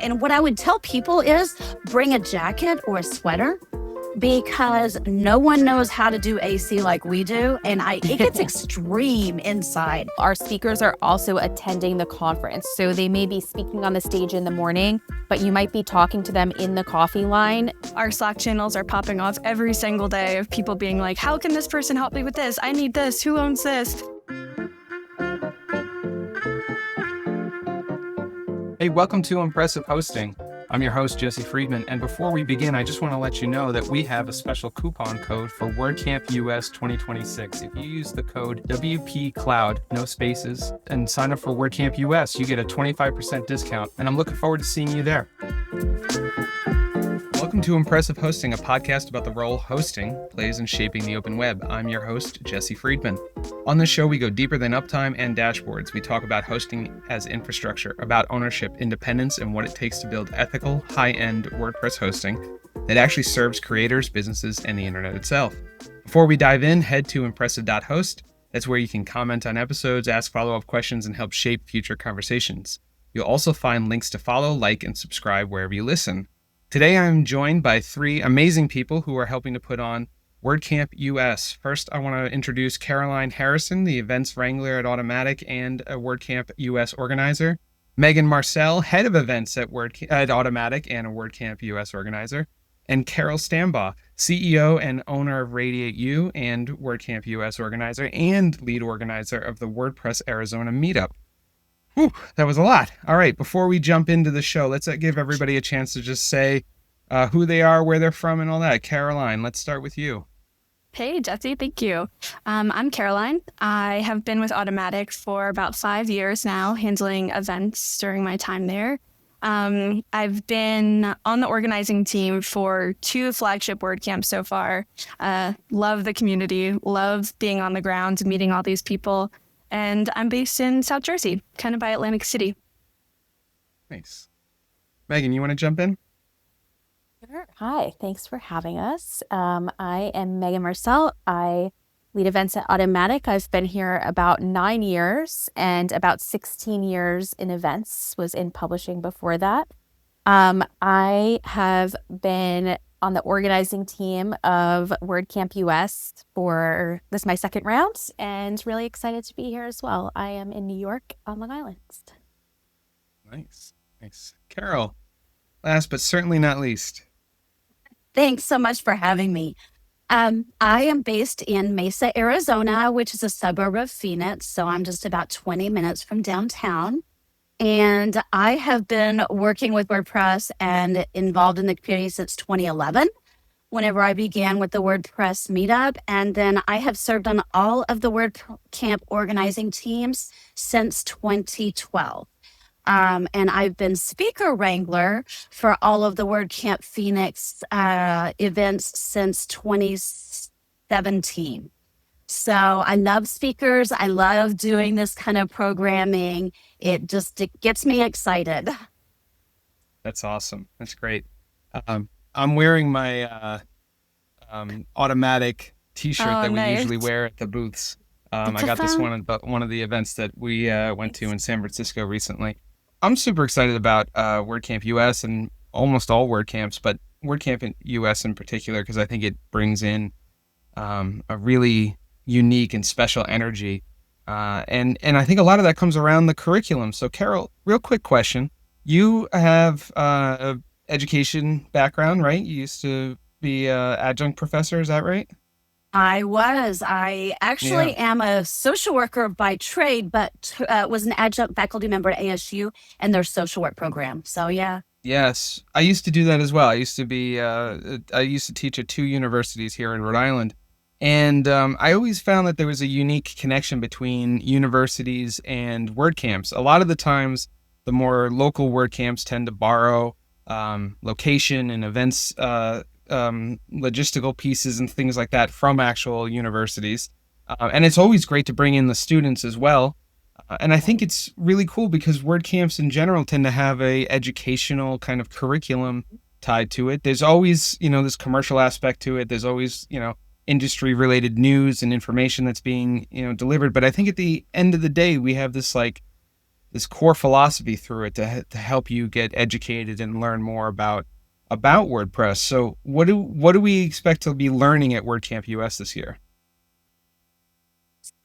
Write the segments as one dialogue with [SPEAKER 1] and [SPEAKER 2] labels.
[SPEAKER 1] And what I would tell people is bring a jacket or a sweater because no one knows how to do AC like we do. And it gets extreme inside.
[SPEAKER 2] Our speakers are also attending the conference. So they may be speaking on the stage in the morning, but you might be talking to them in the coffee line.
[SPEAKER 3] Our Slack channels are popping off every single day of people being like, how can this person help me with this? I need this. Who owns this?
[SPEAKER 4] Hey, welcome to Impressive Hosting. I'm your host, Jesse Friedman, and before we begin, I just want to let you know that we have a special coupon code for WordCamp US 2026. If you use the code WPCloud, no spaces, and sign up for WordCamp US, you get a 25% discount, and I'm looking forward to seeing you there. Welcome to Impressive Hosting, a podcast about the role hosting plays in shaping the open web. I'm your host, Jesse Friedman. On this show, we go deeper than uptime and dashboards. We talk about hosting as infrastructure, about ownership, independence, and what it takes to build ethical, high-end WordPress hosting that actually serves creators, businesses, and the internet itself. Before we dive in, head to impressive.host. That's where you can comment on episodes, ask follow-up questions, and help shape future conversations. You'll also find links to follow, like, and subscribe wherever you listen. Today, I'm joined by three amazing people who are helping to put on WordCamp US. First, I want to introduce Caroline Harrison, the events wrangler at Automatic and a WordCamp US organizer. Megan Marcel, head of events at Automatic and a WordCamp US organizer. And Carol Stambaugh, CEO and owner of Radiate U and WordCamp US organizer and lead organizer of the WordPress Arizona meetup. Whew, that was a lot. All right, before we jump into the show, let's give everybody a chance to just say who they are, where they're from, and all that. Caroline, let's start with you.
[SPEAKER 3] Hey, Jesse, thank you. I'm Caroline. I have been with Automatic for about 5 years now, handling events during my time there. I've been on the organizing team for 2 flagship WordCamps so far. Love the community, love being on the ground, meeting all these people. And I'm based in South Jersey, kind of by Atlantic City.
[SPEAKER 4] Nice. Megan, you want to jump in?
[SPEAKER 2] Sure. Hi, thanks for having us. I am Megan Marcel. I lead events at Automatic. I've been here about 9 years and about 16 years in events, was in publishing before that. I have been on the organizing team of WordCamp US for this is my second round and really excited to be here as well. I am in New York on Long Island.
[SPEAKER 4] Nice. Carol, last but certainly not least.
[SPEAKER 1] Thanks so much for having me. I am based in Mesa, Arizona, which is a suburb of Phoenix. So I'm just about 20 minutes from downtown. And I have been working with WordPress and involved in the community since 2011, whenever I began with the WordPress meetup. And then I have served on all of the WordCamp organizing teams since 2012. And I've been speaker wrangler for all of the WordCamp Phoenix events since 2017. So I love speakers. I love doing this kind of programming. It gets me excited.
[SPEAKER 4] That's awesome. That's great. I'm wearing my Automatic t-shirt that we usually wear at the booths. I got this one at one of the events that we went to in San Francisco recently. I'm super excited about WordCamp US and almost all WordCamps, but WordCamp US in particular, because I think it brings in a really unique and special energy. And I think a lot of that comes around the curriculum. So Carol, real quick question. You have an education background, right? You used to be an adjunct professor, is that right?
[SPEAKER 1] I was. I actually am a social worker by trade, but was an adjunct faculty member at ASU and their social work program. So yeah.
[SPEAKER 4] Yes, I used to do that as well. I used to teach at 2 universities here in Rhode Island. And I always found that there was a unique connection between universities and WordCamps. A lot of the times, the more local WordCamps tend to borrow location and events, logistical pieces and things like that from actual universities. And it's always great to bring in the students as well. And I think it's really cool because WordCamps in general tend to have a educational kind of curriculum tied to it. There's always, this commercial aspect to it. There's always, industry related news and information that's being, delivered. But I think at the end of the day, we have this core philosophy through it to help you get educated and learn more about WordPress. So what do we expect to be learning at WordCamp US this year?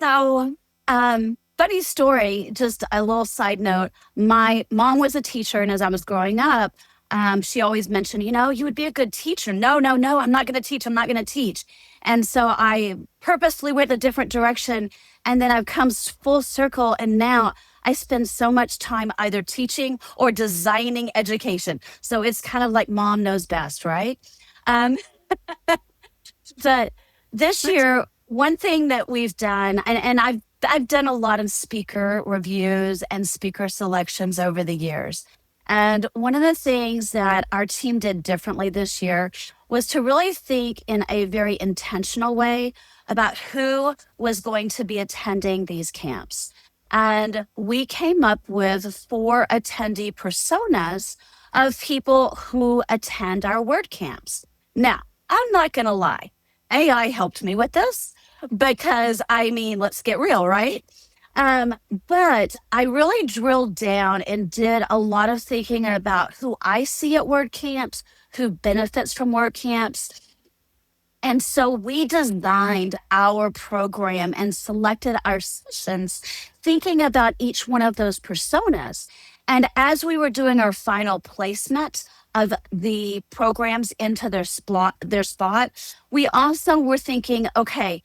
[SPEAKER 1] So, funny story, just a little side note. My mom was a teacher, and as I was growing up, she always mentioned, you would be a good teacher. No, no, no, I'm not going to teach. I'm not going to teach. And so I purposely went a different direction. And then I've come full circle. And now I spend so much time either teaching or designing education. So it's kind of like mom knows best, right? Um, but this year, one thing that we've done, and I've done a lot of speaker reviews and speaker selections over the years. And one of the things that our team did differently this year was to really think in a very intentional way about who was going to be attending these camps. And we came up with 4 attendee personas of people who attend our WordCamps. Now, I'm not going to lie. AI helped me with this because, let's get real, right? But I really drilled down and did a lot of thinking about who I see at WordCamps, who benefits from WordCamps. And so we designed our program and selected our sessions thinking about each one of those personas. And as we were doing our final placement of the programs into their spot, we also were thinking, okay,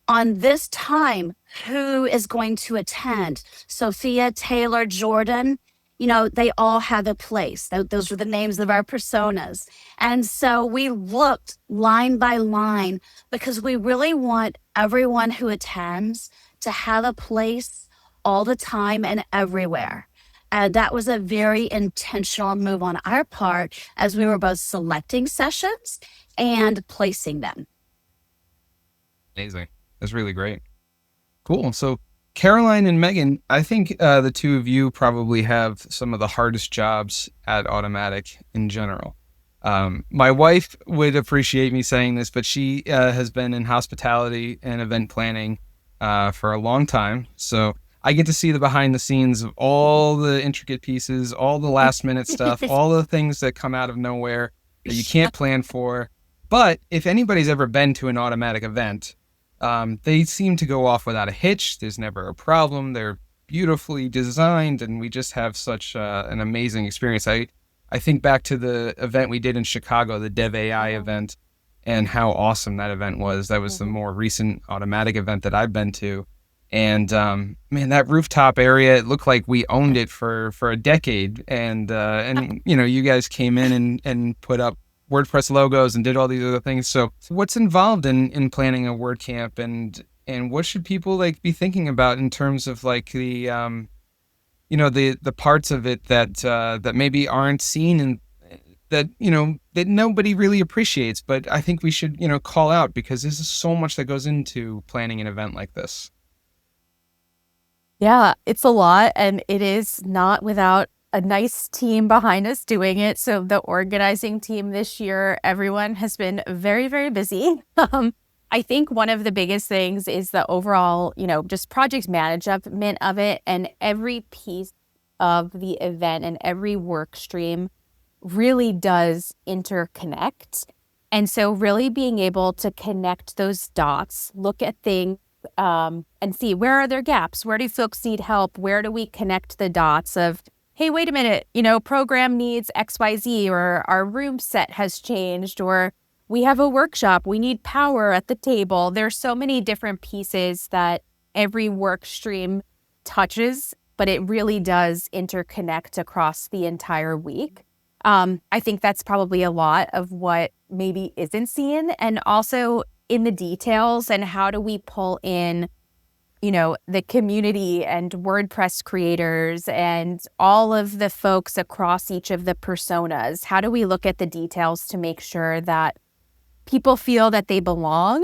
[SPEAKER 1] on this time, who is going to attend? Sophia, Taylor, Jordan, they all have a place. Those were the names of our personas. And so we looked line by line because we really want everyone who attends to have a place all the time and everywhere. And that was a very intentional move on our part as we were both selecting sessions and placing them.
[SPEAKER 4] Amazing. That's really great. Cool. So Caroline and Megan, I think the two of you probably have some of the hardest jobs at Automatic in general. My wife would appreciate me saying this, but she has been in hospitality and event planning for a long time. So I get to see the behind the scenes of all the intricate pieces, all the last minute stuff, all the things that come out of nowhere that you can't plan for. But if anybody's ever been to an Automatic event, they seem to go off without a hitch. There's never a problem. They're beautifully designed, and we just have such an amazing experience. I think back to the event we did in Chicago, the Dev AI event, and how awesome that event was. That was the more recent Automatic event that I've been to. And man, that rooftop area, it looked like we owned it for a decade. And you guys came in and put up WordPress logos and did all these other things. So what's involved in planning a WordCamp, and what should people be thinking about in terms of the the parts of it that maybe aren't seen and that nobody really appreciates, but I think we should call out, because there's so much that goes into planning an event like this.
[SPEAKER 2] Yeah, it's a lot, and it is not without a nice team behind us doing it. So the organizing team this year, everyone has been very, very busy. I think one of the biggest things is the overall, just project management of it, and every piece of the event and every work stream really does interconnect. And so really being able to connect those dots, look at things, and see where are there gaps? Where do folks need help? Where do we connect the dots of, hey, wait a minute, program needs XYZ, or our room set has changed, or we have a workshop, we need power at the table. There's so many different pieces that every work stream touches, but it really does interconnect across the entire week. I think that's probably a lot of what maybe isn't seen, and also in the details, and how do we pull in, the community and WordPress creators and all of the folks across each of the personas. How do we look at the details to make sure that people feel that they belong,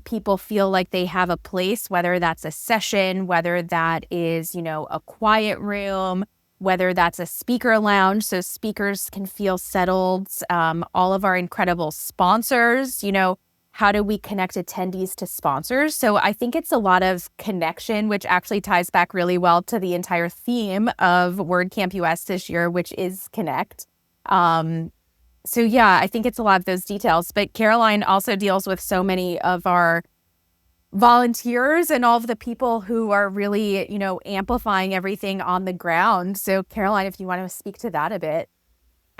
[SPEAKER 2] people feel like they have a place, whether that's a session, whether that is, a quiet room, whether that's a speaker lounge so speakers can feel settled, all of our incredible sponsors, how do we connect attendees to sponsors? So I think it's a lot of connection, which actually ties back really well to the entire theme of WordCamp US this year, which is connect. So yeah, I think it's a lot of those details. But Caroline also deals with so many of our volunteers and all of the people who are really, amplifying everything on the ground. So Caroline, if you want to speak to that a bit.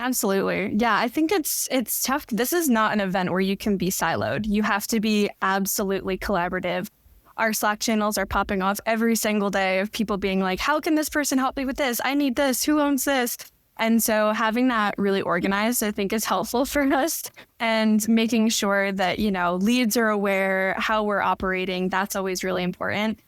[SPEAKER 3] Absolutely. Yeah, I think it's tough. This is not an event where you can be siloed. You have to be absolutely collaborative. Our Slack channels are popping off every single day of people being like, how can this person help me with this? I need this. Who owns this? And so having that really organized, I think, is helpful for us, and making sure that, leads are aware how we're operating. That's always really important.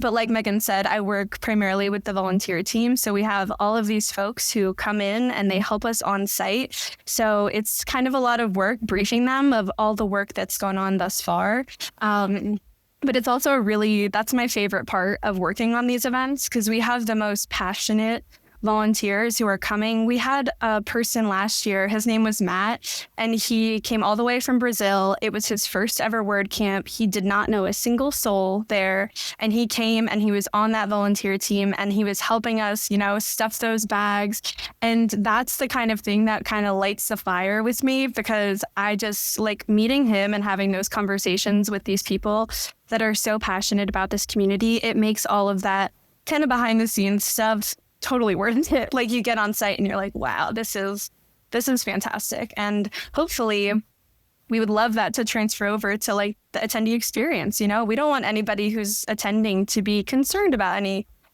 [SPEAKER 3] But like Megan said, I work primarily with the volunteer team. So we have all of these folks who come in and they help us on site. So it's kind of a lot of work briefing them of all the work that's gone on thus far. But it's also that's my favorite part of working on these events, because we have the most passionate volunteers who are coming. We had a person last year, his name was Matt, and he came all the way from Brazil. It was his first ever WordCamp. He did not know a single soul there. And he came and he was on that volunteer team and he was helping us, stuff those bags. And that's the kind of thing that kind of lights the fire with me, because I just like meeting him and having those conversations with these people that are so passionate about this community. It makes all of that kind of behind the scenes stuff totally worth it. Like, you get on site and you're like, wow, this is fantastic. And hopefully we would love that to transfer over to like the attendee experience. We don't want anybody who's attending to be concerned about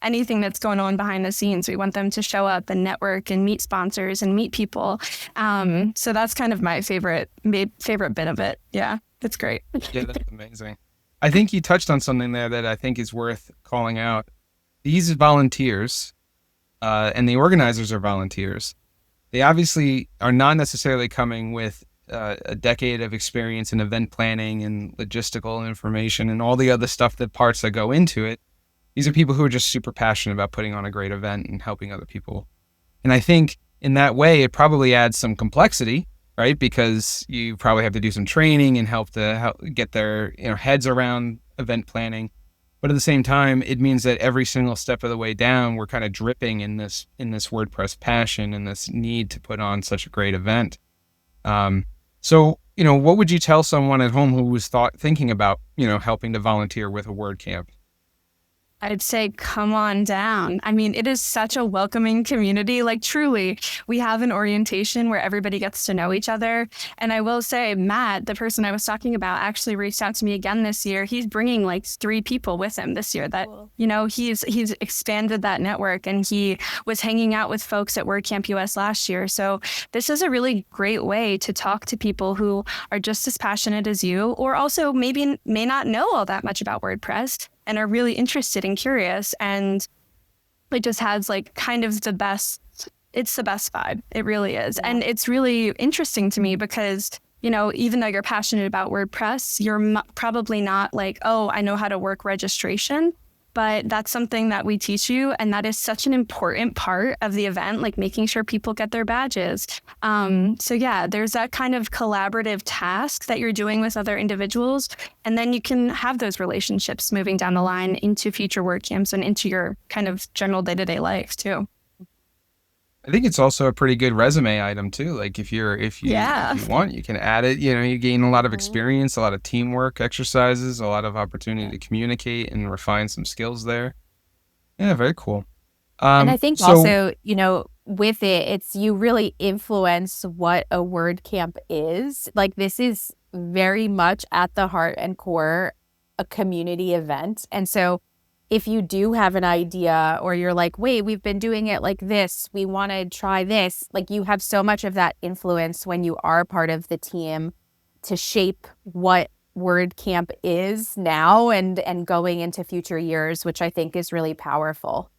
[SPEAKER 3] anything that's going on behind the scenes. We want them to show up and network and meet sponsors and meet people. So that's kind of my favorite bit of it. Yeah, it's great.
[SPEAKER 4] Yeah, that's amazing. I think you touched on something there that I think is worth calling out. These volunteers, and the organizers are volunteers. They obviously are not necessarily coming with a decade of experience in event planning and logistical information and all the other parts that go into it. These are people who are just super passionate about putting on a great event and helping other people. And I think in that way, it probably adds some complexity, right? Because you probably have to do some training and help get their heads around event planning. But at the same time, it means that every single step of the way down, we're kind of dripping in this WordPress passion and this need to put on such a great event. So, what would you tell someone at home who was thinking about, helping to volunteer with a WordCamp?
[SPEAKER 3] I'd say, come on down. I mean, it is such a welcoming community. Like, truly, we have an orientation where everybody gets to know each other. And I will say, Matt, the person I was talking about, actually reached out to me again this year. He's bringing like 3 people with him this year that, cool. He's expanded that network, and he was hanging out with folks at WordCamp US last year. So this is a really great way to talk to people who are just as passionate as you, or also may not know all that much about WordPress and are really interested and curious. And it just has like kind of it's the best vibe. It really is. Yeah. And it's really interesting to me because, even though you're passionate about WordPress, you're probably not like, oh, I know how to work registration. But that's something that we teach you. And that is such an important part of the event, like making sure people get their badges. So yeah, there's that kind of collaborative task that you're doing with other individuals. And then you can have those relationships moving down the line into future WordCamps and into your kind of general day-to-day life too.
[SPEAKER 4] I think it's also a pretty good resume item too. Like if you want, you can add it. You gain a lot of experience, a lot of teamwork exercises, a lot of opportunity to communicate and refine some skills there. Yeah, very cool.
[SPEAKER 2] And I think also, with it's you really influence what a WordCamp is. Like, this is very much at the heart and core a community event. And so if you do have an idea, or you're like, wait, we've been doing it like this, we want to try this, like, you have so much of that influence when you are part of the team to shape what WordCamp is now and going into future years, which I think is really powerful.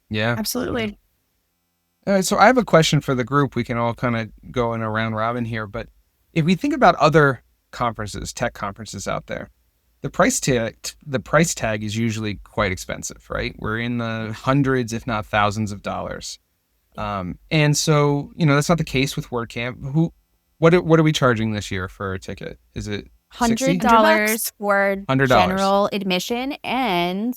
[SPEAKER 4] Yeah,
[SPEAKER 3] absolutely.
[SPEAKER 4] All right, so I have a question for the group. We can all kind of go in a round robin here, but if we think about other conferences, tech conferences out there, the price tag is usually quite expensive, right? We're in the hundreds, if not thousands of dollars. And so, that's not the case with WordCamp. What are we charging this year for a ticket? Is it $60?
[SPEAKER 2] $100 for
[SPEAKER 4] $100.
[SPEAKER 2] general admission, and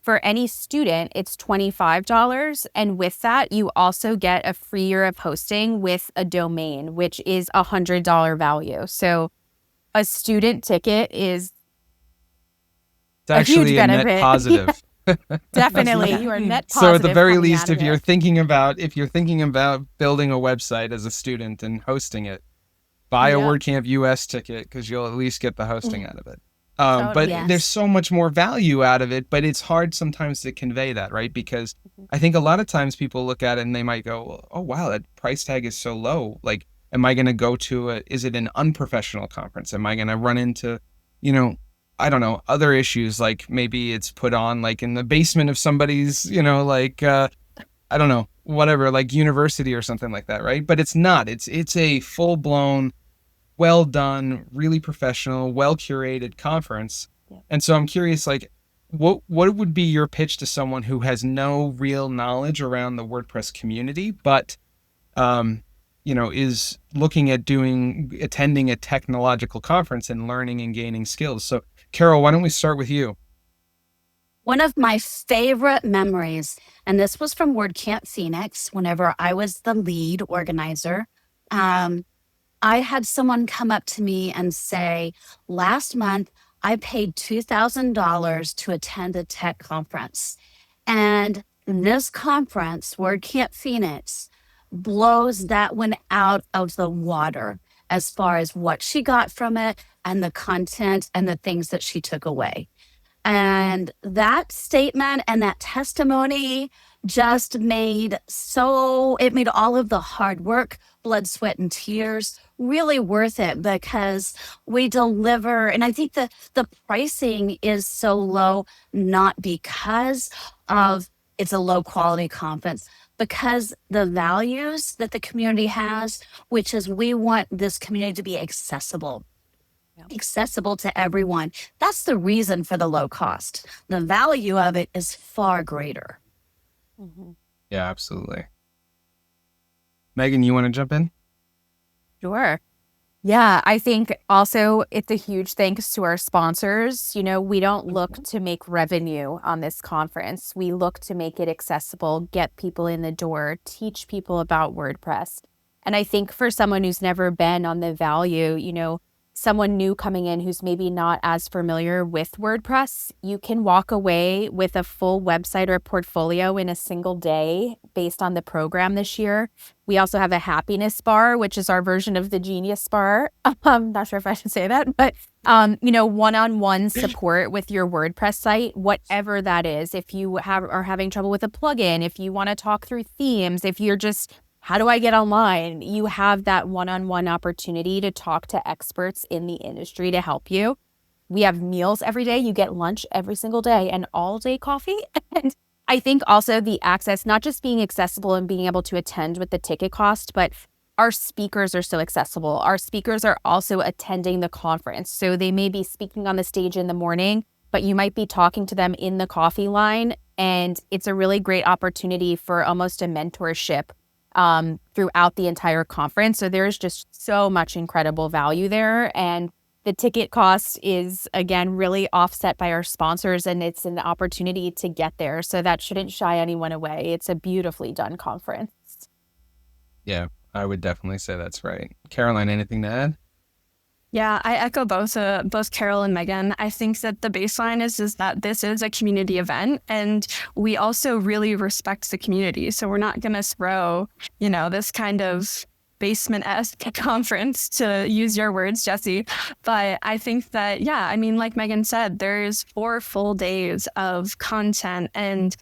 [SPEAKER 2] for any student, it's $25. And with that, you also get a free year of hosting with a domain, which is $100 value. So a student ticket is
[SPEAKER 4] It's actually a net
[SPEAKER 2] benefit.
[SPEAKER 4] positive.
[SPEAKER 2] definitely you are net positive.
[SPEAKER 4] So at the very
[SPEAKER 2] coming
[SPEAKER 4] least,
[SPEAKER 2] out of
[SPEAKER 4] if you're
[SPEAKER 2] it.
[SPEAKER 4] thinking about building a website as a student and hosting it, buy a
[SPEAKER 2] Yeah.
[SPEAKER 4] WordCamp US ticket, because you'll at least get the hosting out of it.
[SPEAKER 2] Totally.
[SPEAKER 4] But
[SPEAKER 1] Yes.
[SPEAKER 4] there's so much more value out of it, but it's hard sometimes to convey that, right? Because I think a lot of times people look at it and they might go, oh, wow, that price tag is so low. Like, am I going to go to is it an unprofessional conference? Am I going to run into, I don't know, other issues, like maybe it's put on like in the basement of somebody's, I don't know, whatever, like university or something like that, right? But it's not. It's a full-blown, well done, really professional, well curated conference.
[SPEAKER 2] Yeah.
[SPEAKER 4] And so I'm curious, like, what would be your pitch to someone who has no real knowledge around the WordPress community, but is looking at attending a technological conference and learning and gaining skills? So Carol, why don't we start with you?
[SPEAKER 1] One of my favorite memories, and this was from WordCamp Phoenix, whenever I was the lead organizer, I had someone come up to me and say, last month, I paid $2,000 to attend a tech conference. And this conference, WordCamp Phoenix, blows that one out of the water as far as what she got from it and the content and the things that she took away. And that statement and that testimony just made all of the hard work, blood, sweat, and tears really worth it, because we deliver. And I think the pricing is so low, not because of it's a low quality conference, because the values that the community has, which is we want this community to be accessible. Accessible to everyone. That's the reason for the low cost. The value of it is far greater.
[SPEAKER 2] Mm-hmm.
[SPEAKER 4] Yeah, absolutely. Megan, you want to jump in?
[SPEAKER 2] Sure. Yeah, I think also it's a huge thanks to our sponsors. We don't look to make revenue on this conference. We look to make it accessible, get people in the door, teach people about WordPress. And I think for someone who's never been on the value, someone new coming in who's maybe not as familiar with WordPress, you can walk away with a full website or portfolio in a single day based on the program this year. We also have a happiness bar, which is our version of the genius bar. I'm not sure if I should say that, but one-on-one support with your WordPress site, whatever that is. If you are having trouble with a plugin, if you want to talk through themes, if you're just how do I get online? You have that one-on-one opportunity to talk to experts in the industry to help you. We have meals every day. You get lunch every single day and all day coffee. And I think also the access, not just being accessible and being able to attend with the ticket cost, but our speakers are so accessible. Our speakers are also attending the conference. So they may be speaking on the stage in the morning, but you might be talking to them in the coffee line. And it's a really great opportunity for almost a mentorship throughout the entire conference. So there's just so much incredible value there. And the ticket cost is, again, really offset by our sponsors, and it's an opportunity to get there. So that shouldn't shy anyone away. It's a beautifully done conference.
[SPEAKER 4] Yeah, I would definitely say that's right. Caroline, anything to add?
[SPEAKER 3] Yeah, I echo both Carol and Megan. I think that the baseline is that this is a community event, and we also really respect the community. So we're not going to throw, this kind of basement-esque conference, to use your words, Jesse. But I think that, like Megan said, there's 4 full days of content and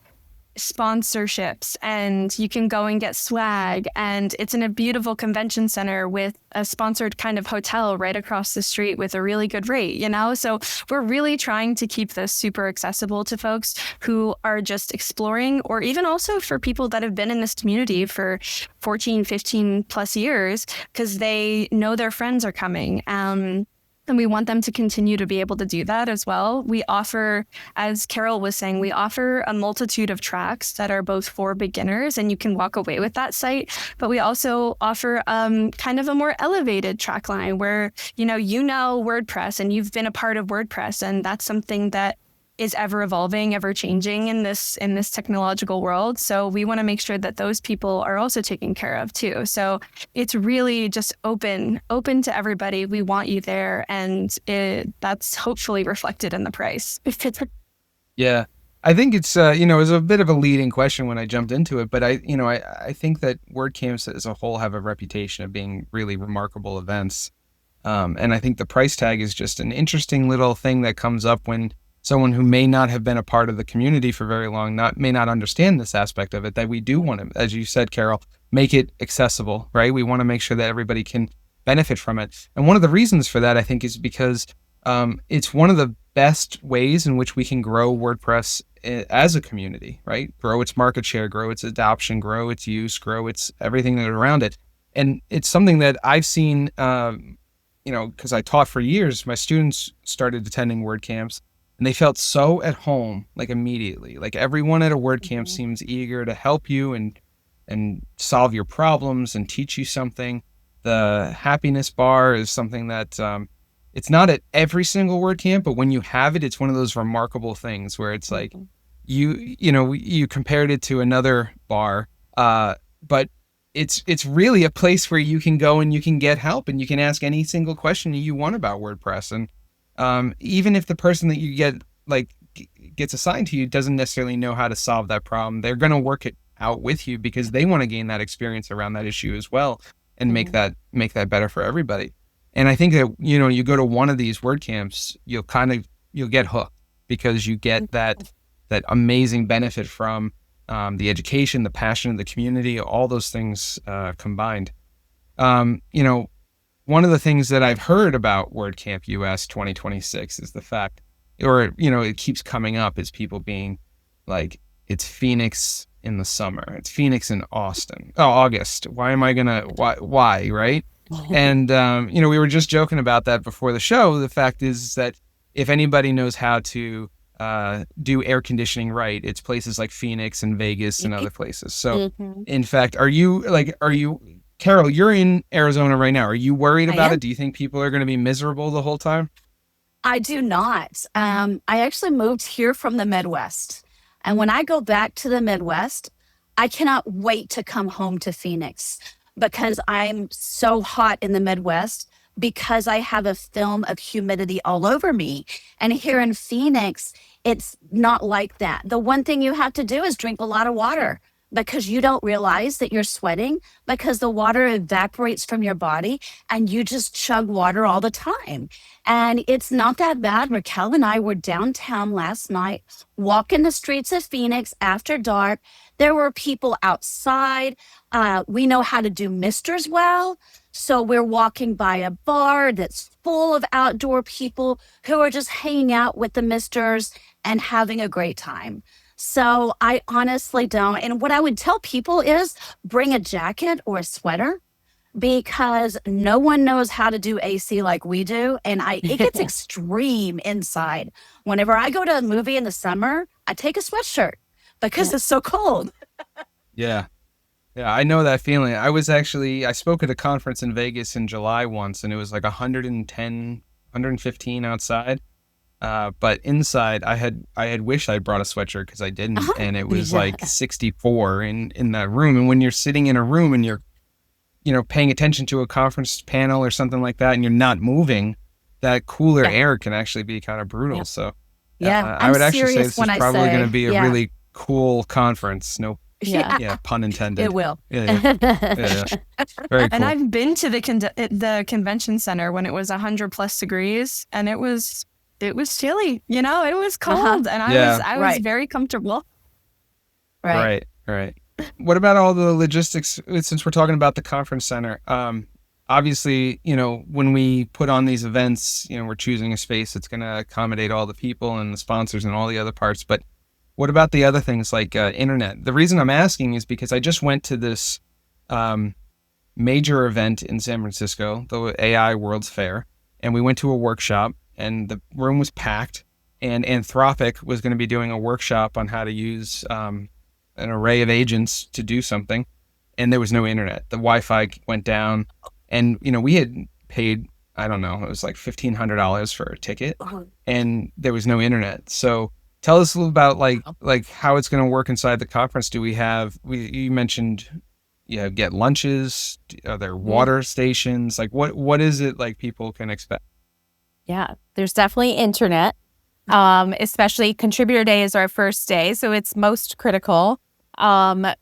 [SPEAKER 3] sponsorships, and you can go and get swag, and it's in a beautiful convention center with a sponsored kind of hotel right across the street with a really good rate, so we're really trying to keep this super accessible to folks who are just exploring, or even also for people that have been in this community for 14, 15 plus years because they know their friends are coming. And we want them to continue to be able to do that as well. We offer, as Carol was saying, we offer a multitude of tracks that are both for beginners, and you can walk away with that site. But we also offer kind of a more elevated track line where, you know WordPress and you've been a part of WordPress, and that's something that is ever evolving, ever changing in this technological world. So we want to make sure that those people are also taken care of too. So it's really just open to everybody. We want you there, and that's hopefully reflected in the price.
[SPEAKER 4] Yeah. I think it's, it was a bit of a leading question when I jumped into it, but I think that WordCamps as a whole have a reputation of being really remarkable events. And I think the price tag is just an interesting little thing that comes up when someone who may not have been a part of the community for very long may not understand this aspect of it, that we do want to, as you said, Carol, make it accessible, right? We want to make sure that everybody can benefit from it. And one of the reasons for that, I think, is because it's one of the best ways in which we can grow WordPress as a community, right? Grow its market share, grow its adoption, grow its use, grow its everything that around it. And it's something that I've seen, because I taught for years, my students started attending WordCamps, and they felt so at home, like immediately. Like everyone at a WordCamp seems eager to help you and solve your problems and teach you something. The happiness bar is something that it's not at every single WordCamp, but when you have it, it's one of those remarkable things where it's like you compared it to another bar, but it's really a place where you can go and you can get help and you can ask any single question you want about WordPress. And even if the person that you gets assigned to you doesn't necessarily know how to solve that problem, they're going to work it out with you because they want to gain that experience around that issue as well and make that better for everybody. And I think that, you go to one of these WordCamps, you'll get hooked because you get that amazing benefit from the education, the passion of the community, all those things combined. One of the things that I've heard about WordCamp US 2026 is the fact, it keeps coming up, is people being like, it's Phoenix in the summer. It's Phoenix in August. Why, right? And, we were just joking about that before the show. The fact is that if anybody knows how to do air conditioning right, it's places like Phoenix and Vegas and other places. So in fact, Carol, you're in Arizona right now. Are you worried about it? Do you think people are going to be miserable the whole time?
[SPEAKER 1] I do not. I actually moved here from the Midwest. And when I go back to the Midwest, I cannot wait to come home to Phoenix because I'm so hot in the Midwest because I have a film of humidity all over me. And here in Phoenix, it's not like that. The one thing you have to do is drink a lot of water because you don't realize that you're sweating because the water evaporates from your body and you just chug water all the time. And it's not that bad. Raquel and I were downtown last night, walking the streets of Phoenix after dark. There were people outside. We know how to do misters well. So we're walking by a bar that's full of outdoor people who are just hanging out with the misters and having a great time. So I honestly don't. And what I would tell people is bring a jacket or a sweater because no one knows how to do AC like we do. And it gets extreme inside. Whenever I go to a movie in the summer, I take a sweatshirt because it's so cold.
[SPEAKER 4] Yeah. Yeah, I know that feeling. I spoke at a conference in Vegas in July once, and it was like 110, 115 outside. But inside, I had wished I brought a sweatshirt because I didn't, and it was like 64 in that room. And when you're sitting in a room and you're, paying attention to a conference panel or something like that, and you're not moving, that cooler air can actually be kind of brutal. Yeah. So, I would actually say this is probably going to be a really cool conference. No. Yeah, pun intended.
[SPEAKER 1] It will.
[SPEAKER 4] Yeah. Very cool.
[SPEAKER 3] And I've been to the convention center when it was 100+ degrees, and it was chilly. It was cold, and I was very comfortable.
[SPEAKER 4] Right. What about all the logistics? Since we're talking about the conference center, obviously, when we put on these events, we're choosing a space that's going to accommodate all the people and the sponsors and all the other parts, but what about the other things like internet? The reason I'm asking is because I just went to this major event in San Francisco, the AI World's Fair, and we went to a workshop, and the room was packed, and Anthropic was going to be doing a workshop on how to use an array of agents to do something, and there was no internet. The Wi-Fi went down, and we had paid, I don't know, it was like $1,500 for a ticket, and there was no internet. So tell us a little about like how it's going to work inside the conference. Do we have? You mentioned, get lunches. Are there water stations? Like what is it like people can expect?
[SPEAKER 2] Yeah, there's definitely internet. Especially contributor day is our first day, so it's most critical.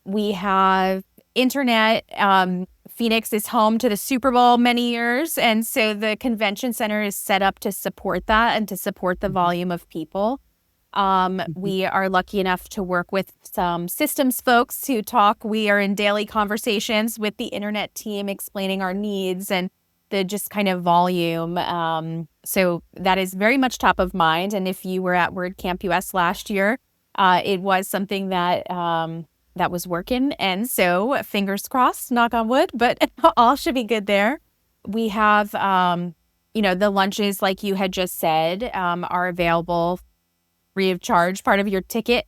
[SPEAKER 2] We have internet. Phoenix is home to the Super Bowl many years, and so the convention center is set up to support that and to support the volume of people. We are lucky enough to work with some systems folks who talk. We are in daily conversations with the internet team explaining our needs and the just kind of volume. So that is very much top of mind. And if you were at WordCamp US last year, it was something that that was working. And so fingers crossed, knock on wood, but all should be good there. We have, the lunches, like you had just said, are available free of charge, part of your ticket,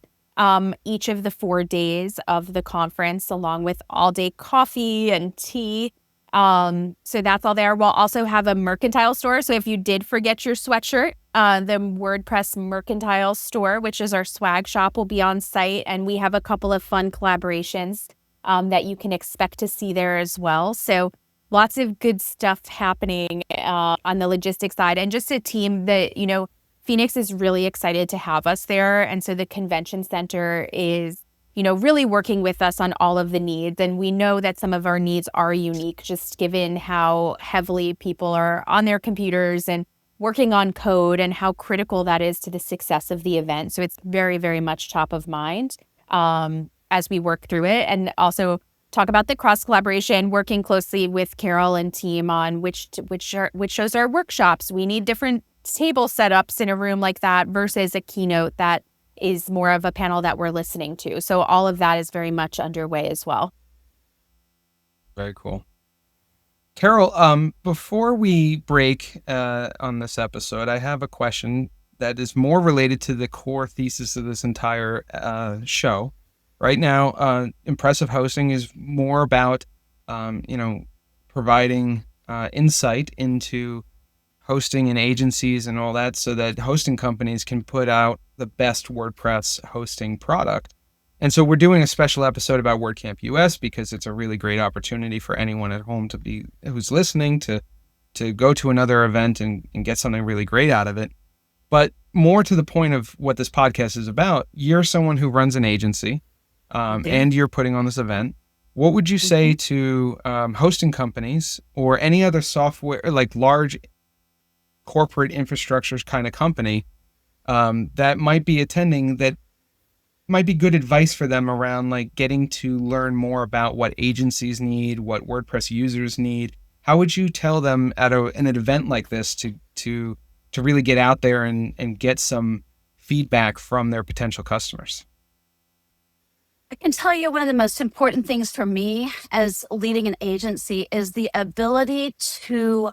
[SPEAKER 2] each of the 4 days of the conference, along with all-day coffee and tea. So that's all there. We'll also have a mercantile store. So if you did forget your sweatshirt, the WordPress mercantile store, which is our swag shop, will be on site. And we have a couple of fun collaborations that you can expect to see there as well. So lots of good stuff happening on the logistics side, and just a team that, Phoenix is really excited to have us there. And so the convention center is, really working with us on all of the needs. And we know that some of our needs are unique, just given how heavily people are on their computers and working on code and how critical that is to the success of the event. So it's very, very much top of mind as we work through it. And also talk about the cross collaboration, working closely with Carol and team on which shows are workshops. We need different table setups in a room like that versus a keynote that is more of a panel that we're listening to. So all of that is very much underway as well.
[SPEAKER 4] Very cool. Carol, before we break on this episode, I have a question that is more related to the core thesis of this entire show. Right now, impressive hosting is more about, providing insight into hosting and agencies and all that, so that hosting companies can put out the best WordPress hosting product. And so we're doing a special episode about WordCamp US because it's a really great opportunity for anyone at home who's listening to go to another event and get something really great out of it. But more to the point of what this podcast is about, you're someone who runs an agency and you're putting on this event. What would you say to hosting companies or any other software, like large corporate infrastructure kind of company that might be attending, that might be good advice for them around like getting to learn more about what agencies need, what WordPress users need? How would you tell them at an event like this to really get out there and get some feedback from their potential customers?
[SPEAKER 1] I can tell you one of the most important things for me as leading an agency is the ability to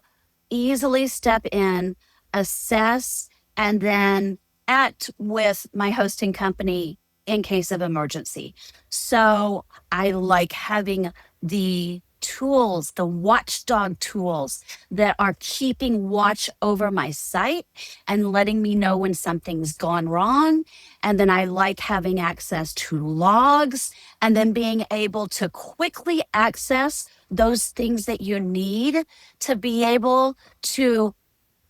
[SPEAKER 1] easily step in, assess, and then act with my hosting company in case of emergency. So I like having the tools, the watchdog tools that are keeping watch over my site and letting me know when something's gone wrong. And then I like having access to logs and then being able to quickly access those things that you need to be able to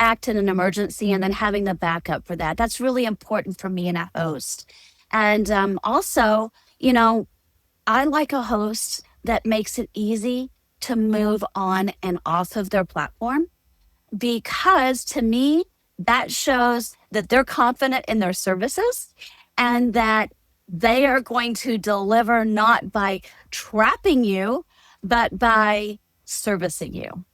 [SPEAKER 1] act in an emergency, and then having the backup for that. That's really important for me and a host. And also, I like a host that makes it easy to move on and off of their platform, because to me, that shows that they're confident in their services and that they are going to deliver not by trapping you, but by servicing you.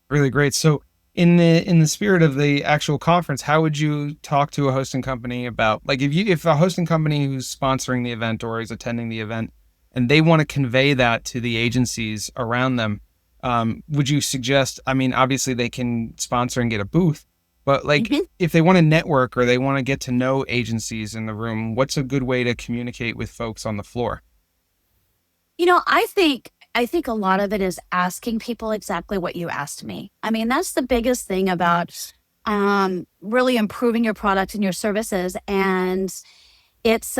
[SPEAKER 4] Really great. So in the spirit of the actual conference, how would you talk to a hosting company about, like, if a hosting company who's sponsoring the event or is attending the event and they want to convey that to the agencies around them, would you suggest, I mean, obviously they can sponsor and get a booth, but like
[SPEAKER 1] Mhm.
[SPEAKER 4] if they want to network or they want to get to know agencies in the room, what's a good way to communicate with folks on the floor?
[SPEAKER 1] I think a lot of it is asking people exactly what you asked me. I mean, that's the biggest thing about really improving your product and your services. And it's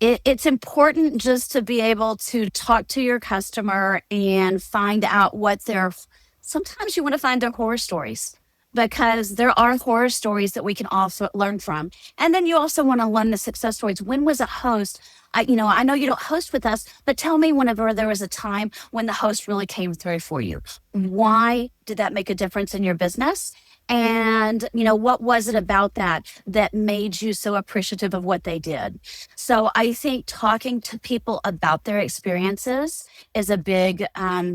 [SPEAKER 1] it's important just to be able to talk to your customer and find out what their, sometimes you want to find their horror stories, because there are horror stories that we can also learn from. And then you also want to learn the success stories. When was a host? I know you don't host with us, but tell me whenever there was a time when the host really came through for you. Why did that make a difference in your business? And, what was it about that made you so appreciative of what they did? So I think talking to people about their experiences is a big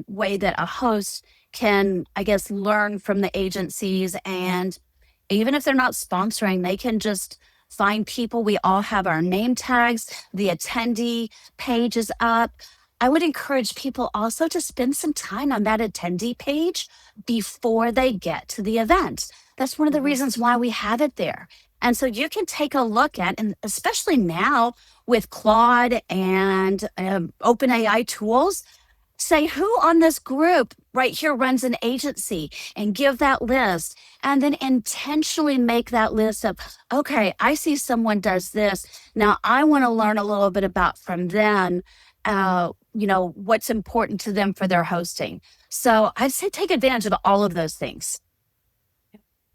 [SPEAKER 1] way that a host can, I guess, learn from the agencies. And even if they're not sponsoring, they can just find people. We all have our name tags, the attendee page is up. I would encourage people also to spend some time on that attendee page before they get to the event. That's one of the reasons why we have it there. And so you can take a look at, and especially now with Claude and OpenAI tools, say who on this group right here runs an agency and give that list, and then intentionally make that list of, okay, I see someone does this. Now I want to learn a little bit about from them, what's important to them for their hosting. So I'd say take advantage of all of those things.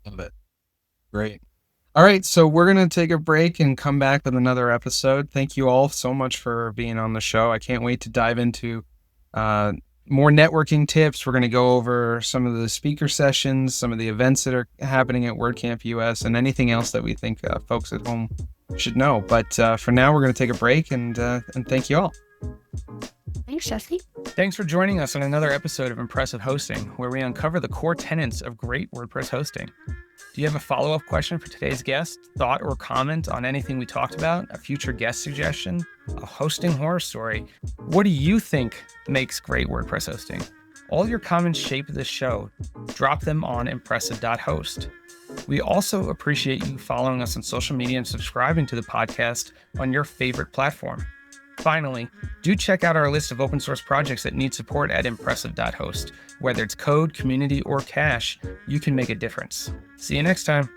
[SPEAKER 4] Love it. Great. All right. So we're going to take a break and come back with another episode. Thank you all so much for being on the show. I can't wait to dive into more networking tips. We're going to go over some of the speaker sessions, some of the events that are happening at WordCamp US, and anything else that we think folks at home should know. But for now, we're going to take a break and thank you all.
[SPEAKER 3] Thanks, Jesse.
[SPEAKER 4] Thanks for joining us on another episode of Impressive Hosting, where we uncover the core tenets of great WordPress hosting. Do you have a follow-up question for today's guest, thought or comment on anything we talked about, a future guest suggestion, a hosting horror story? What do you think makes great WordPress hosting? All your comments shape this show. Drop them on impressive.host. We also appreciate you following us on social media and subscribing to the podcast on your favorite platform. Finally, do check out our list of open source projects that need support at impressive.host. Whether it's code, community, or cache, you can make a difference. See you next time.